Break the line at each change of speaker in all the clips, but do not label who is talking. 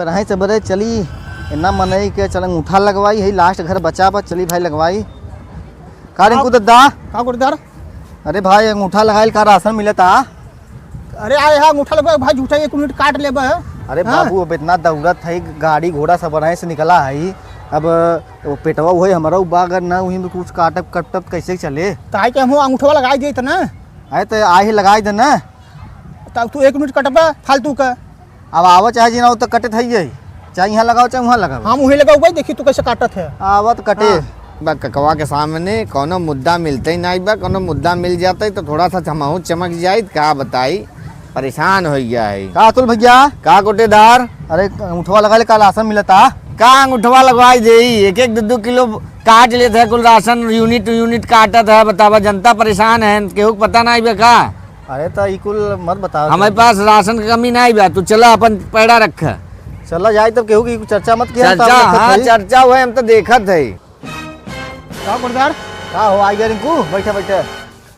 पर है से बरे चली इतना मन है कि चल अंगूठा लगवाई है लास्ट घर बचा पर चली भाई लगवाई का रिंकू दद्दा
का गुरदार।
अरे भाई अंगूठा लगाइल का राशन मिलता।
अरे आए हाँ अंगूठा लगवा भाई झूठा 1 मिनट काट ले बा।
अरे बाबू अब इतना दौड़त है गाड़ी घोड़ा सब बनाए से निकला है अब वो पेटवा वही हमारा बागर ना वहीं में कुछ काटप कटप कैसे चले
ताई के हम अंगूठा लगा दिए थे ना।
आए तो आ ही लगाई दे ना
तब तू 1 मिनट कटबा फालतू का।
अब आवा चाहे जीना तो कटे थी चाहे यहाँ लगाओ चाहे वहाँ लगाओ
हम वही लगाओ भाई देखी तू कैसे काटत है।
आवा तो कटे
बा ककवा के सामने कोनो मुद्दा मिलते ही नहीं बा कोनो मुद्दा मिल जाता है तो थोड़ा सा चमहू चमक जाए का बताई परेशान हो गया है।
का अतुल भैया
का कोटेदार
अरे अंगूठवा लगा ले का राशन मिलता
का अंगूठवा लगवाई दे 1-2 किलो काट लेते है कुल राशन यूनिट काटत है बतावा जनता परेशान है केहू पता नहीं बा का।
अरे तो कुल मत बताओ
हमारे पास राशन की कमी नहीं बा तू चला अपन पैड़ा रख
चला जाए तब केहू की चर्चा मत किया
चर्चा हाँ चर्चा हुए हम तो देखत है।
का गुरदार
का हो आई गया रिंकू बैठे बैठे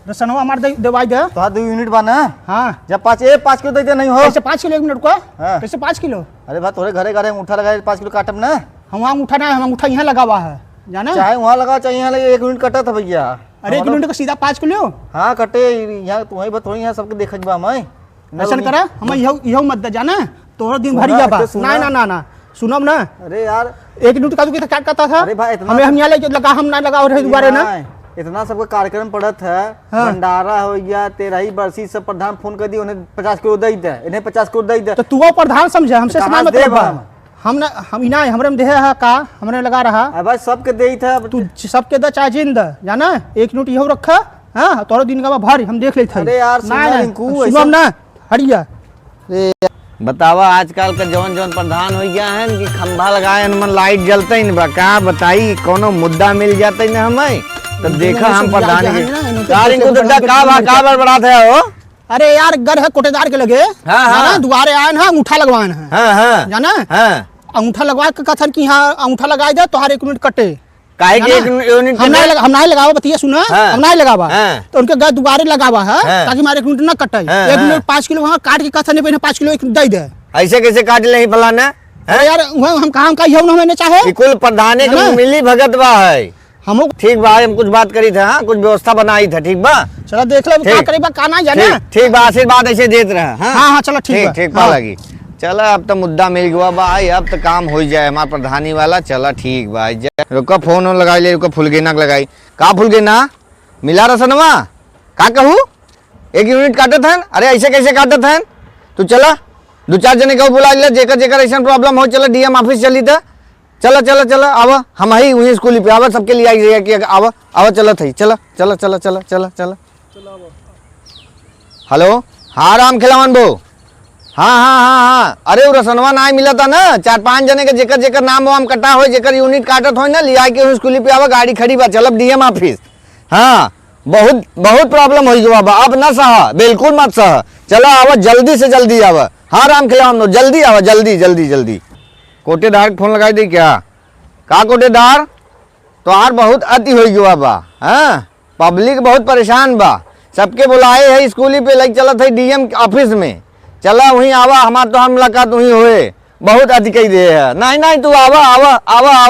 रसनवा हमार दवाई दे।
तो 2 यूनिट बना
हाँ
जब 5 किलो देते नहीं हो
कैसे 5 किलो 1 मिनट को
हाँ।
कैसे 5 किलो।
अरे भाई तोरे घरे घरे अंगूठा लगाए 5 किलो काटब ना
हम वहाँ अंगूठा ना हम अंगूठा यहाँ लगा हुआ है जाना।
चाहे वहाँ लगाओ चाहे यहाँ लगे 1 यूनिट कटा था भैया।
अरे 1 यूनिट का सीधा 5 किलो।
हाँ कटे यहाँ तुम्हारी बात थोड़ी यहाँ सबके देख बा मैं
ऐसा करा हम यहो मत दे जाना तोहरा दिन भर जा बा ना ना सुनब ना।
अरे यार
1 यूनिट का तू क्या करता था।
अरे भाई इतना
हमें हम यहाँ लेके लगा हम ना लगा रहे दोबारा ना।
इतना सबका कार्यक्रम पड़त है
हाँ।
भंडारा हो गया 13 बरसी सब प्रधान फोन कर दी उन्हें 50 किलो दे दे इन्हें 50 किलो दे दे
तो तू प्रधान समझे हमसे
कहाँ
समान
से
मतलब
देब
बा। हम ना हम इना हमरे में देहे है का हमरे लगा रहा।
अरे भाई सबके दे था
तू सबके द चाहे जिंद जाना 1 यूनिट यहो रखा। हाँ तोरा दिन का भर हम देख लेते।
अरे यार सुना रिंकू
सुनब ना हरिया।
बतावा आजकल का जौन जौन प्रधान हो गया है कि खंभा लगाए मन लाइट जलते ही बा का बताई कोनो मुद्दा मिल जाते न हमें तो देखा हम प्रधान का बड़बड़ाते है हो।
अरे यार घर है कोटेदार के लगे
हाँ।
दुआरे आए हैं अंगूठा लगवाए हैं
हाँ
जाना। अंगूठा लगवा के कथन की यहाँ अंगूठा लगाए दे तो हर 1 मिनट कटे
काहे के 1 यूनिट
हम नहीं लगावा बतिया सुना हम नहीं लगावा तो उनके घर दुबारे लगावा है ताकि हमारे 1 मिनट ना कटे 1 मिनट 5 किलो वहाँ काट के कथन नहीं 5 किलो दे दे
ऐसे कैसे काट ले फलाना।
अरे यार हम काम का यहो हमें चाहे
कुल प्रधान के मिली भगत बा है
हम
ठीक बा हम कुछ बात करी था कुछ व्यवस्था बनाई था ठीक बा
चलो देख लो क्या करेगा का ना जाने
ठीक बा आशीर्वाद ऐसे देते रहा।
हाँ चलो ठीक
ठीक बा लगी चला अब तो मुद्दा मिल गया बा अब तो काम हो जाए हमारा प्रधानी वाला चला ठीक बा रुको फोन लगाई ले रुको फुलगेना लगाई का फुलगेना मिला रसनवा का कहू 1 यूनिट काटत है। अरे ऐसे कैसे काटत है तू चला 2-4 जने को बुला ले जेकर ऐसा प्रॉब्लम हो चला डीएम ऑफिस चली था चला आवा हम ही वही स्कूल पे आवा सबके लिए आई कि आवा चला थी चला हेलो हाँ राम खिलावन बो हाँ अरे वो रसनवा ना मिला था ना 4-5 जने के जेकर नाम वाम कटा हो जेकर यूनिट काटत हो ना लिया के स्कूल पे आवा गाड़ी खड़ी बा चलब डीएम ऑफिस। हाँ बहुत प्रॉब्लम हो गया बा अब ना सहा बिल्कुल मत सहा चला आवा जल्दी से जल्दी आवा। हाँ राम खिलावन जल्दी आवा जल्दी कोटेदार के फोन लगाई दी क्या का कोटेदार तो आर बहुत अति हो गया बा। हाँ पब्लिक बहुत परेशान बा सबके बुलाए है स्कूली पे लग चला था डीएम ऑफिस में चला वहीं आवा हमार तो हम मुलाकात वहीं हुए बहुत अति कही दे है नहीं तू आवा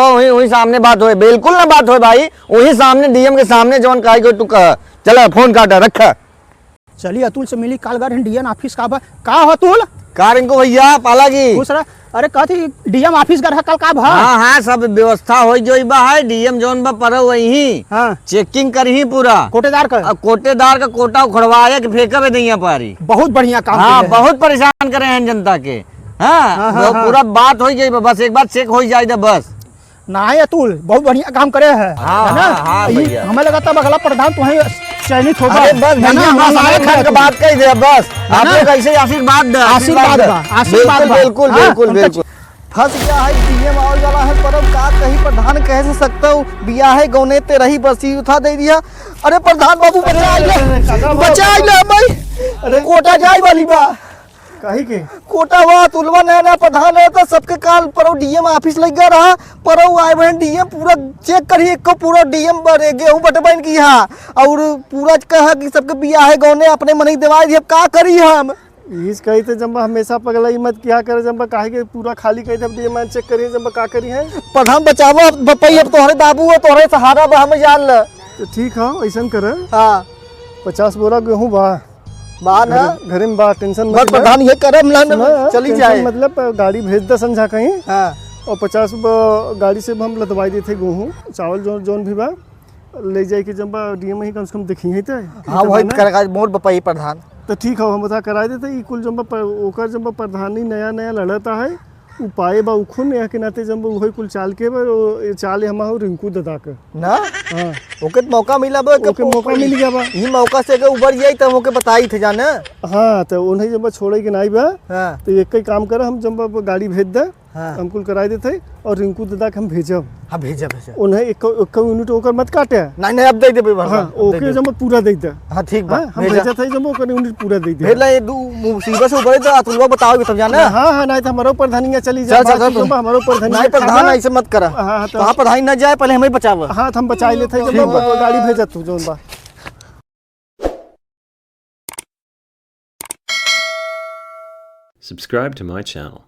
वहीं सामने बात होए बिल्कुल ना बात होए भाई वहीं सामने डीएम के सामने जौन कही को तू कह चला फोन काटा रखा।
चलिए अतुल से मिली कालगार डीएम ऑफिस का हो अतुल
का रिंकू भैया पाला जी
दूसरा अरे कहती डीएम ऑफिस घर कल का भा।
हाँ सब व्यवस्था हो जो बा है डीएम जोन बा पर वही
हाँ
चेकिंग करही पूरा
कोटेदार का
कोटा उखड़वाए के फेंकबे नहीं पारी
बहुत बढ़िया काम।
हाँ बहुत परेशान करे हैं जनता के। हाँ पूरा बात हो जाए बस एक बार चेक हो जाए बस
ना अतुल बहुत बढ़िया काम करे है हमें लगा था अगला प्रधान तुम्हें चयनित होगा
बात कही दे बस आप लोग ऐसे आशीर्वाद बिल्कुल
फंस गया है डीएम आवे वाला है परब का कहीं प्रधान कह से सकता हूँ बिया है गौने 13 बरसी उठा दे दिया। अरे प्रधान बाबू बचा ले भाई अरे कोटा जाए वाली बा
कहीं के
कोटा हुआ तुलवा नया प्रधान है तो सबके काल पर डीएम ऑफिस लग गया रहा पर आए बहन डीएम पूरा चेक करिए को पूरा डीएम गेहूं बटबन की और पूरा कहा कि सबके बिया है गौने अपने मन ही दवाई दिए का करी हम
इस कही थे जब हमेशा पगला मत क्या करे जब काहे के पूरा खाली कही थे अब डीएम चेक करिए जब का करी है
प्रधान बचावो बपई अब तोहरे बाबू हो तोहरे सहारा बा हम जान ल
तो ठीक है ऐसा कर
हाँ
50 बोरा गेहूं बा
बा ना
घरे में बा टेंशन
बस प्रधान ये करम ला चली जाए
मतलब गाड़ी भेज द समझा कहीं
हाँ
और 50 गाड़ी से हम लदवाई देते गेहूं चावल जोन भी बा ले जाए के जब डीएम ही कम से कम देखी है तो
हाँ वही कर मोर बपई प्रधान
तो ठीक है हम बता करा देते ई कुल जब ओकर जब प्रधानी नया नया लड़ता है उपाय बा उखुन या के नाते जब वही कुल चाल के चाल हम रिंकू दादा के
ना
हाँ
ओके मौका मिला बा
ओके मौका मिल गया बा
ई मौका से के उबर जाई त ओके बताई थे जाने
हाँ तो उन्हें जब छोड़े के नहीं बा
हाँ
तो एक ही काम कर हम जब गाड़ी भेज दे
हाँ
हम कुल कराई देते और रिंकू दादा के हम भेजब
हाँ भेजा भेजा
उन्हें एक यूनिट ओकर मत काटे
नहीं नहीं अब दे दे
हाँ ओके जब पूरा दे दे
हाँ ठीक बा
हाँ हम भेजा था जब ओकर यूनिट पूरा दे दे
भेज ले दू मुसीबत से उबरे तो अतुलवा बताओगे तब जाना
हाँ हाँ नहीं तो हमारे ऊपर धनिया चली
चल
जाए
चल चल
हमारे ऊपर
नहीं प्रधान ऐसे मत करा
हाँ तो
वहाँ प्रधान न जाए पहले हमें बचाव
हाँ तो हम बचाई लेते जब गाड़ी भेजा तू जोन बा
Subscribe to my channel.